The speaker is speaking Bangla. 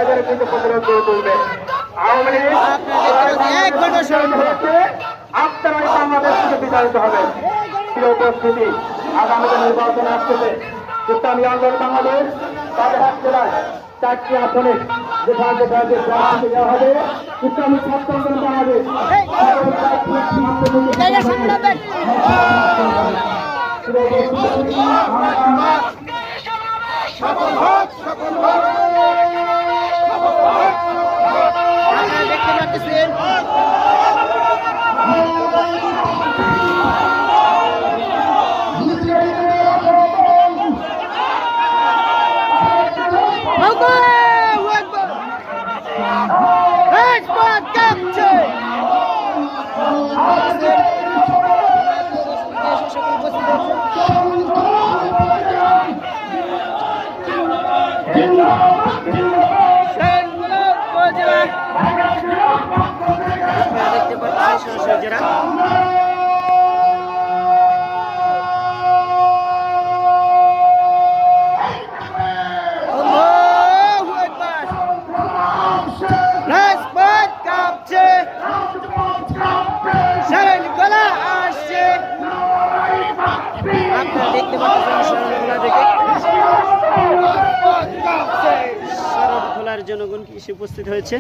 এদের কিন্তু প্রতিরোধ করে তুলবে। আওয়ামী লীগ আপনারাই বাংলাদেশ থেকে বিতাড়িত হবে। উপস্থিতি আগামীতে নির্বাচন আসতেছে। ইসলামী আন্দোলন বাংলাদেশ বাগেরহাট জেলায় 4টি আসনে যেখানে প্রার্থী দেওয়া হবে। ইসলামী ছাত্র আন্দোলন বাংলাদেশ দেখতে পাচ্ছেন যারা দেখতে পাচ্ছেন জনগণ কি এসে উপস্থিত হয়েছে।